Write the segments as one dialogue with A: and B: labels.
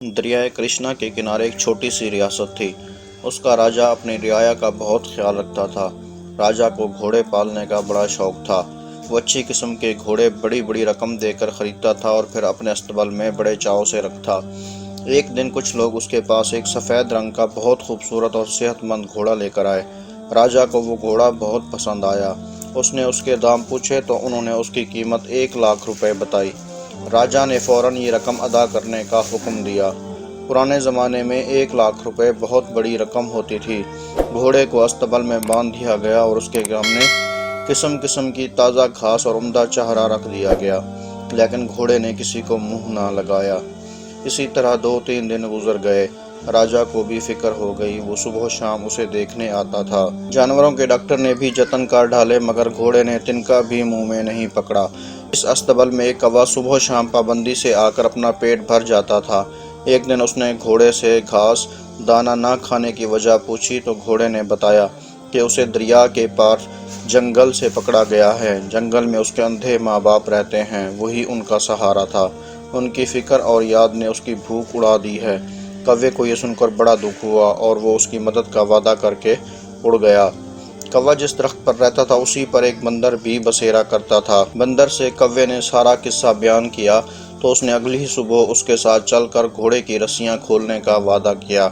A: दरियाए कृष्णा के किनारे एक छोटी सी रियासत थी। उसका राजा अपनी रियाया का बहुत ख्याल रखता था। राजा को घोड़े पालने का बड़ा शौक था। वो अच्छी किस्म के घोड़े बड़ी बड़ी रकम देकर खरीदता था और फिर अपने अस्तबल में बड़े चाव से रखता। एक दिन कुछ लोग उसके पास एक सफ़ेद रंग का बहुत खूबसूरत और सेहतमंद घोड़ा लेकर आए। राजा को वो घोड़ा बहुत पसंद आया। उसने उसके दाम पूछे तो उन्होंने उसकी कीमत 1 लाख रुपए बताई। राजा ने फौरन ये रकम अदा करने का हुक्म दिया। पुराने ज़माने में 1 लाख रुपए बहुत बड़ी रकम होती थी। घोड़े को अस्तबल में बांध दिया गया और उसके सामने किस्म किस्म की ताज़ा घास और उम्दा चारा रख दिया गया, लेकिन घोड़े ने किसी को मुंह ना लगाया। इसी तरह 2-3 दिन गुजर गए। राजा को भी फिक्र हो गई। वो सुबह शाम उसे देखने आता था। जानवरों के डॉक्टर ने भी जतन कर डाले, मगर घोड़े ने तिनका भी मुंह में नहीं पकड़ा। इस अस्तबल में एक कौवा सुबह शाम पाबंदी से आकर अपना पेट भर जाता था। एक दिन उसने घोड़े से घास दाना ना खाने की वजह पूछी तो घोड़े ने बताया कि उसे दरिया के पार जंगल से पकड़ा गया है। जंगल में उसके अंधे माँ बाप रहते हैं, वही उनका सहारा था। उनकी फिक्र और याद ने उसकी भूख उड़ा दी है। कौवे को यह सुनकर बड़ा दुख हुआ और वो उसकी मदद का वादा करके उड़ गया। कौवा जिस दरख्त पर रहता था उसी पर एक बंदर भी बसेरा करता था। बंदर से कौवे ने सारा किस्सा बयान किया तो उसने अगली ही सुबह उसके साथ चलकर घोड़े की रस्सियां खोलने का वादा किया।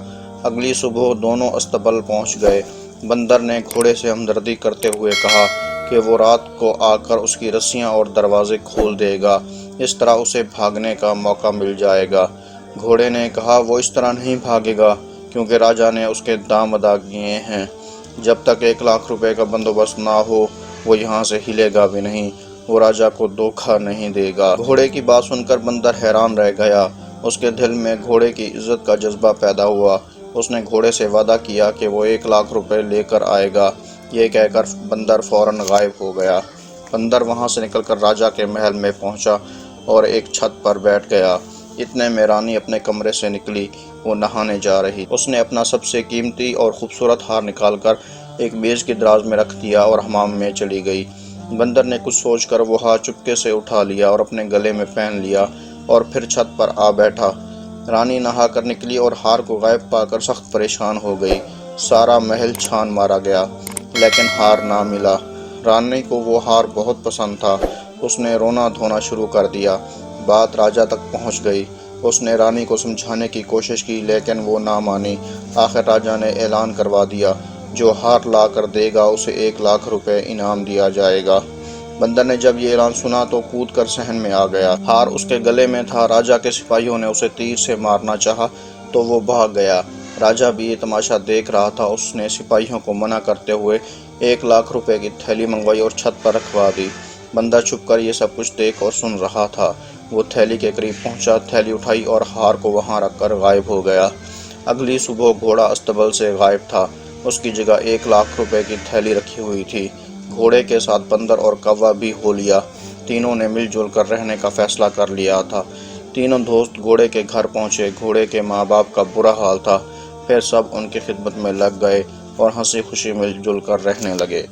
A: अगली सुबह दोनों अस्तबल पहुंच गए। बंदर ने घोड़े से हमदर्दी करते हुए कहा कि वो रात को आकर उसकी रस्सियां और दरवाजे खोल देगा। इस तरह उसे भागने का मौका मिल जाएगा। घोड़े ने कहा वो इस तरह नहीं भागेगा, क्योंकि राजा ने उसके दाम अदा किए हैं। जब तक 1 लाख रुपए का बंदोबस्त ना हो वो यहाँ से हिलेगा भी नहीं। वो राजा को धोखा नहीं देगा। घोड़े की बात सुनकर बंदर हैरान रह गया। उसके दिल में घोड़े की इज्जत का जज्बा पैदा हुआ। उसने घोड़े से वादा किया कि वो 1 लाख रुपए लेकर आएगा। ये कहकर बंदर फौरन गायब हो गया। बंदर वहाँ से निकलकर राजा के महल में पहुँचा और एक छत पर बैठ गया। इतने में रानी अपने कमरे से निकली। वो नहाने जा रही। उसने अपना सबसे कीमती और खूबसूरत हार निकालकर एक मेज की दराज में रख दिया और हमाम में चली गई। बंदर ने कुछ सोचकर वो हार चुपके से उठा लिया और अपने गले में पहन लिया और फिर छत पर आ बैठा। रानी नहा कर निकली और हार को गायब पाकर सख्त परेशान हो गई। सारा महल छान मारा गया, लेकिन हार ना मिला। रानी को वो हार बहुत पसंद था। उसने रोना धोना शुरू कर दिया। बात राजा तक पहुंच गई। उसने रानी को समझाने की कोशिश की, लेकिन वो ना मानी। आखिर राजा ने ऐलान करवा दिया, जो हार ला कर देगा उसे 1 लाख रुपए इनाम दिया जाएगा। बंदर ने जब ये ऐलान सुना तो कूद कर सहन में आ गया। हार उसके गले में था। राजा के सिपाहियों ने उसे तीर से मारना चाहा तो वो भाग गया। राजा भी ये तमाशा देख रहा था। उसने सिपाहियों को मना करते हुए 1 लाख रुपए की थैली मंगवाई और छत पर रखवा दी। बंदर छुपकर ये सब कुछ देख और सुन रहा था। वो थैली के करीब पहुंचा, थैली उठाई और हार को वहां रखकर गायब हो गया। अगली सुबह घोड़ा अस्तबल से गायब था। उसकी जगह 1 लाख रुपए की थैली रखी हुई थी। घोड़े के साथ बंदर और कौवा भी हो लिया। तीनों ने मिलजुल कर रहने का फैसला कर लिया था। तीनों दोस्त घोड़े के घर पहुंचे। घोड़े के माँ बाप का बुरा हाल था। फिर सब उनकी खिदमत में लग गए और हंसी खुशी मिलजुल कर रहने लगे।